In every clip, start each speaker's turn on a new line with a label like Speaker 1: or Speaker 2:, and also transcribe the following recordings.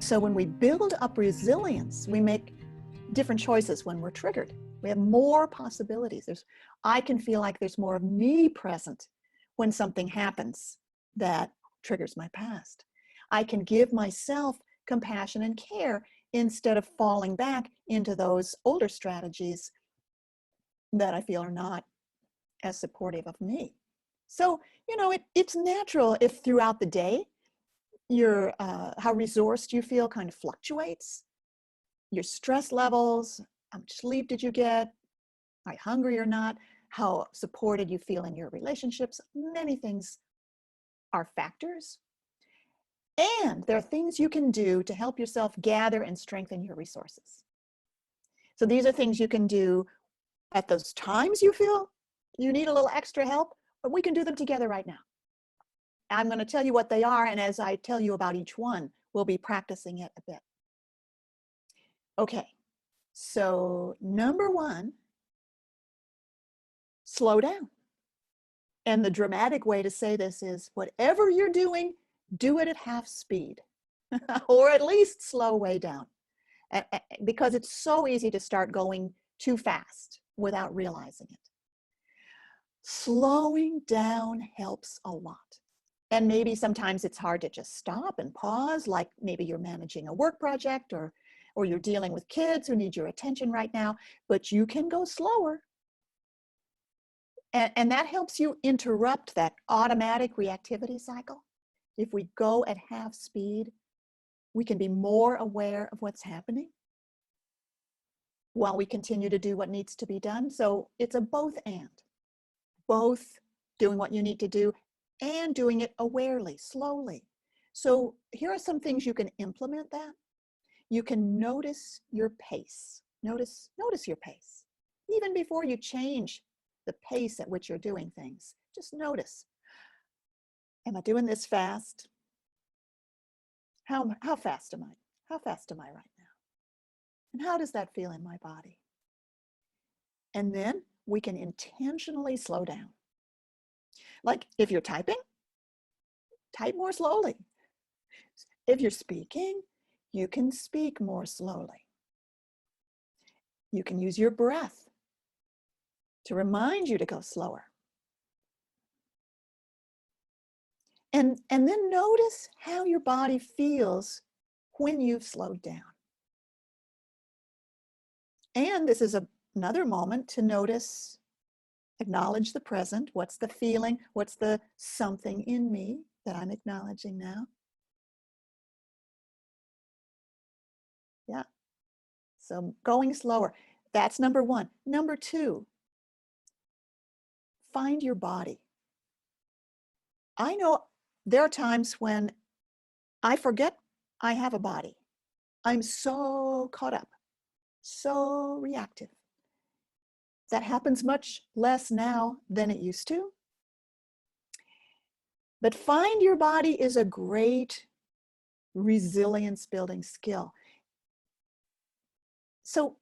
Speaker 1: So when we build up resilience, we make different choices when we're triggered. We have more possibilities. I can feel like there's more of me present when something happens that triggers my past. I can give myself compassion and care instead of falling back into those older strategies that I feel are not as supportive of me. So, it's natural if throughout the day, how resourced you feel kind of fluctuates. Your stress levels, how much sleep did you get? Are you hungry or not? How supported you feel in your relationships? Many things are factors. And there are things you can do to help yourself gather and strengthen your resources. So these are things you can do at those times you feel you need a little extra help, but we can do them together right now. I'm going to tell you what they are, and as I tell you about each one, we'll be practicing it a bit. Okay, so number one, slow down. And the dramatic way to say this is, whatever you're doing, do it at half speed, or at least slow way down, because it's so easy to start going too fast without realizing it. Slowing down helps a lot. And maybe sometimes it's hard to just stop and pause, like maybe you're managing a work project or you're dealing with kids who need your attention right now, but you can go slower. And that helps you interrupt that automatic reactivity cycle. If we go at half speed, we can be more aware of what's happening while we continue to do what needs to be done. So it's a both and. Both doing what you need to do and doing it awarely, slowly. So here are some things you can implement that. You can notice your pace. Notice your pace. Even before you change the pace at which you're doing things, just notice. Am I doing this fast? How fast am I? How fast am I right now? And how does that feel in my body? And then we can intentionally slow down. Like if you're typing, type more slowly. If you're speaking, you can speak more slowly. You can use your breath to remind you to go slower. And then notice how your body feels when you've slowed down. And this is another moment to notice, acknowledge the present. What's the feeling? What's the something in me that I'm acknowledging now? Yeah. So going slower, that's number one. Number two, find your body. I know there are times when I forget I have a body. I'm so caught up, so reactive. That happens much less now than it used to. But find your body is a great resilience building skill. So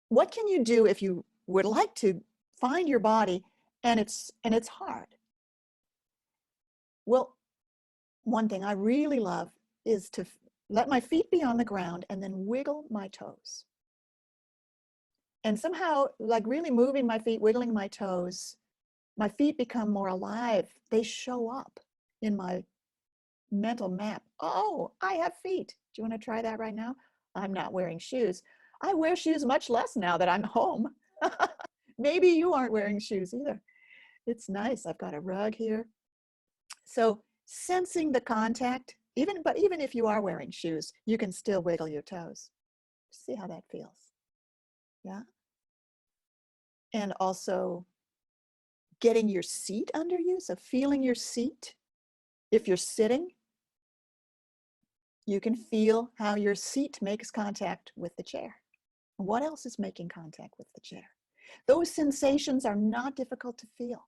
Speaker 1: what can you do if you would like to find your body and it's hard? Well, one thing I really love is to let my feet be on the ground and then wiggle my toes. And somehow, like really moving my feet, wiggling my toes, my feet become more alive. They show up in my mental map. Oh, I have feet. Do you want to try that right now? I'm not wearing shoes. I wear shoes much less now that I'm home. Maybe you aren't wearing shoes either. It's nice. I've got a rug here. So sensing the contact, even if you are wearing shoes, you can still wiggle your toes. See how that feels. Yeah. And also getting your seat under you. So feeling your seat. If you're sitting, you can feel how your seat makes contact with the chair. What else is making contact with the chair? Those sensations are not difficult to feel.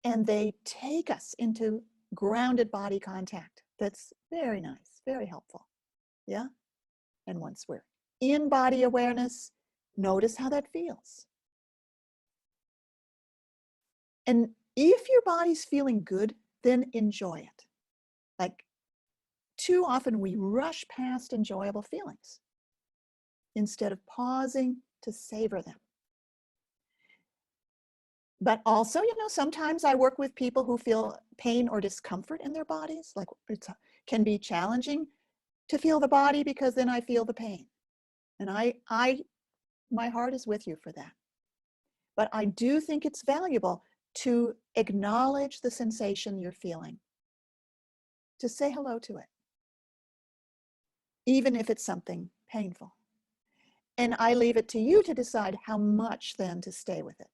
Speaker 1: And they take us into grounded body contact. That's very nice, very helpful. Yeah? And once we're in body awareness, notice how that feels. And if your body's feeling good, then enjoy it. Like, too often we rush past enjoyable feelings instead of pausing to savor them. But also, sometimes I work with people who feel pain or discomfort in their bodies. Like it can be challenging to feel the body because then I feel the pain. And my heart is with you for that. But I do think it's valuable to acknowledge the sensation you're feeling, to say hello to it, even if it's something painful. And I leave it to you to decide how much then to stay with it.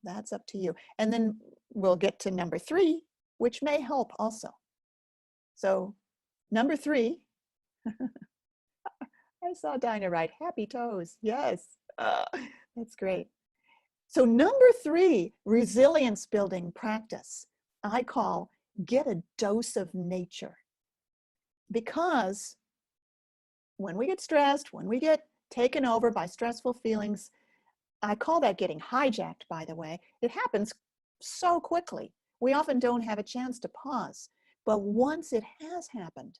Speaker 1: That's up to you. And then we'll get to number 3, which may help also. So number 3, I saw Dinah write, happy toes. Yes, that's great. So number 3, resilience building practice, I call get a dose of nature. Because when we get stressed, when we get taken over by stressful feelings, I call that getting hijacked, by the way. It happens so quickly. We often don't have a chance to pause. But once it has happened,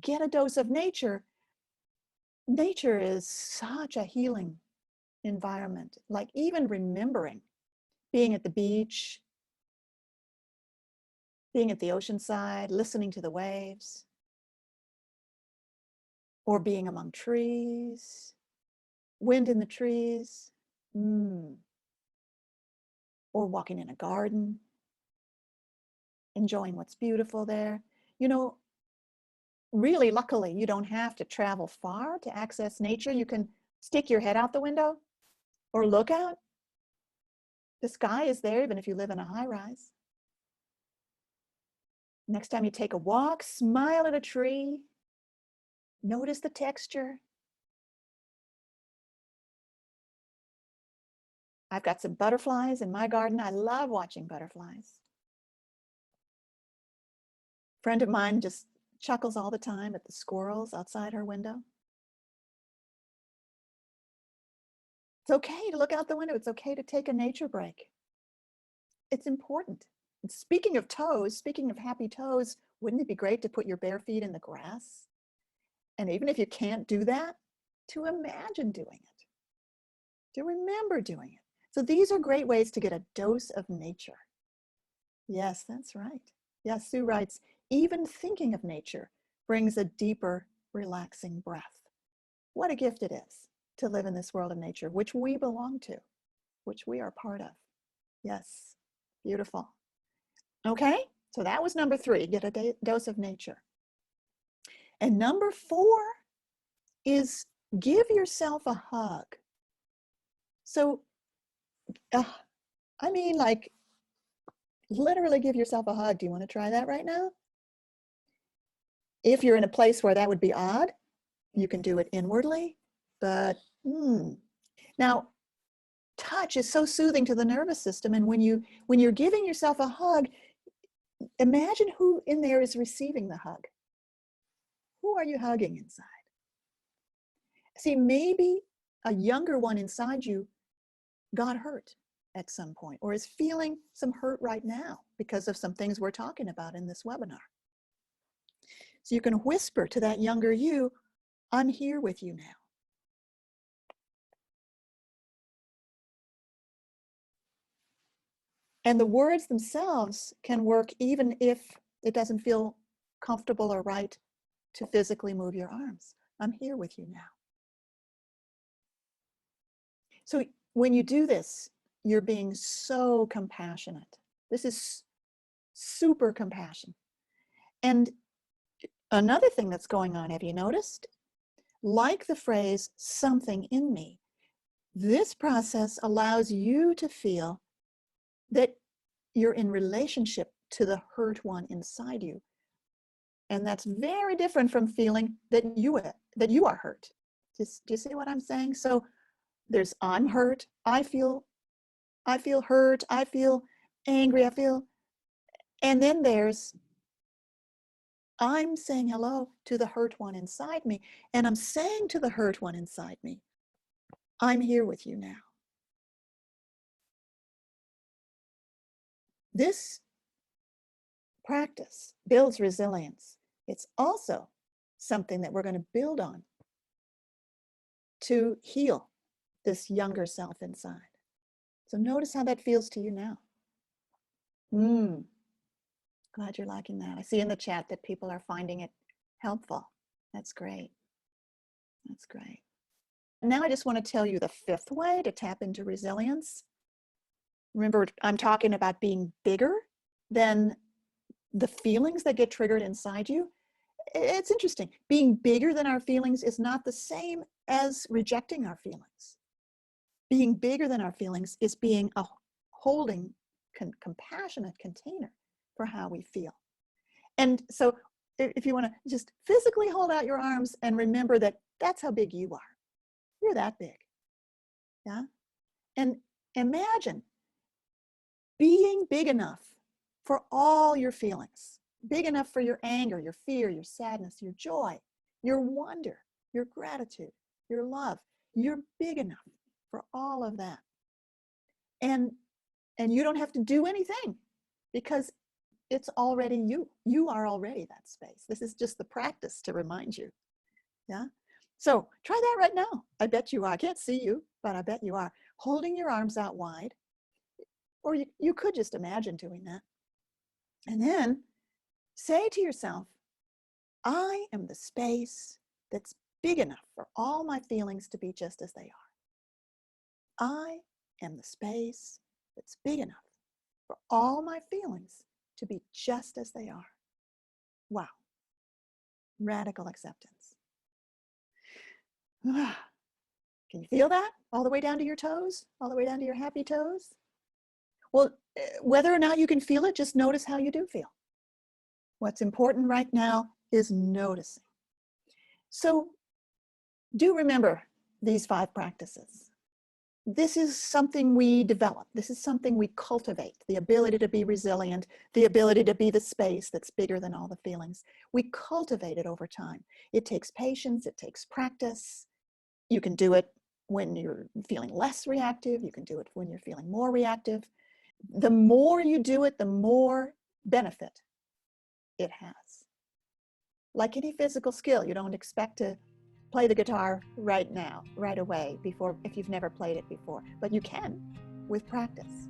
Speaker 1: get a dose of nature. Nature is such a healing environment. Like even remembering being at the beach, being at the ocean side, listening to the waves, or being among trees, wind in the trees, or walking in a garden, enjoying what's beautiful there. Really, luckily, you don't have to travel far to access nature. You can stick your head out the window or look out. The sky is there, even if you live in a high rise. Next time you take a walk, smile at a tree. Notice the texture. I've got some butterflies in my garden. I love watching butterflies. A friend of mine just chuckles all the time at the squirrels outside her window. It's okay to look out the window. It's okay to take a nature break. It's important. And speaking of toes, speaking of happy toes, wouldn't it be great to put your bare feet in the grass? And even if you can't do that, to imagine doing it, to remember doing it. So these are great ways to get a dose of nature. Yes, that's right. Yes, Sue writes, even thinking of nature brings a deeper, relaxing breath. What a gift it is to live in this world of nature, which we belong to, which we are part of. Yes, beautiful. Okay, so that was number 3, get a dose of nature. And number 4 is give yourself a hug. So, like literally give yourself a hug. Do you want to try that right now? If you're in a place where that would be odd, you can do it inwardly, but Now, touch is so soothing to the nervous system, and when you're giving yourself a hug, imagine who in there is receiving the hug. Who are you hugging inside? See, maybe a younger one inside you got hurt at some point or is feeling some hurt right now because of some things we're talking about in this webinar. So you can whisper to that younger you, I'm here with you now. And the words themselves can work even if it doesn't feel comfortable or right to physically move your arms. I'm here with you now. So when you do this, you're being so compassionate. This is super compassion. And another thing that's going on, have you noticed? Like the phrase, something in me, this process allows you to feel that you're in relationship to the hurt one inside you. And that's very different from feeling that you are hurt. Do you see what I'm saying? So there's I'm hurt, I feel hurt, I feel angry, and then there's I'm saying hello to the hurt one inside me, and I'm saying to the hurt one inside me, I'm here with you now. This practice builds resilience It's also something that we're going to build on to heal this younger self inside. So notice how that feels to you now. Glad you're liking that. I see in the chat that people are finding it helpful. That's great. That's great. Now I just want to tell you the fifth way to tap into resilience. Remember, I'm talking about being bigger than the feelings that get triggered inside you. It's interesting. Being bigger than our feelings is not the same as rejecting our feelings. Being bigger than our feelings is being a holding, compassionate container for how we feel. And so if you want to just physically hold out your arms and remember that that's how big you are. You're that big. Yeah. And imagine being big enough for all your feelings, big enough for your anger, your fear, your sadness, your joy, your wonder, your gratitude, your love. You're big enough for all of that. And you don't have to do anything because it's already you. You are already that space. This is just the practice to remind you. Yeah. So try that right now. I bet you are. I can't see you, but I bet you are. Holding your arms out wide. Or you could just imagine doing that. And then say to yourself, I am the space that's big enough for all my feelings to be just as they are. I am the space that's big enough for all my feelings to be just as they are. Wow. Radical acceptance. Can you feel that? All the way down to your toes? All the way down to your happy toes? Well, whether or not you can feel it, just notice how you do feel. What's important right now is noticing. So do remember these 5 practices. This is something we develop. This is something we cultivate, the ability to be resilient, the ability to be the space that's bigger than all the feelings. We cultivate it over time. It takes patience, it takes practice. You can do it when you're feeling less reactive. You can do it when you're feeling more reactive. The more you do it, the more benefit it has. Like any physical skill, you don't expect to play the guitar right now, right away, if you've never played it before, but you can with practice.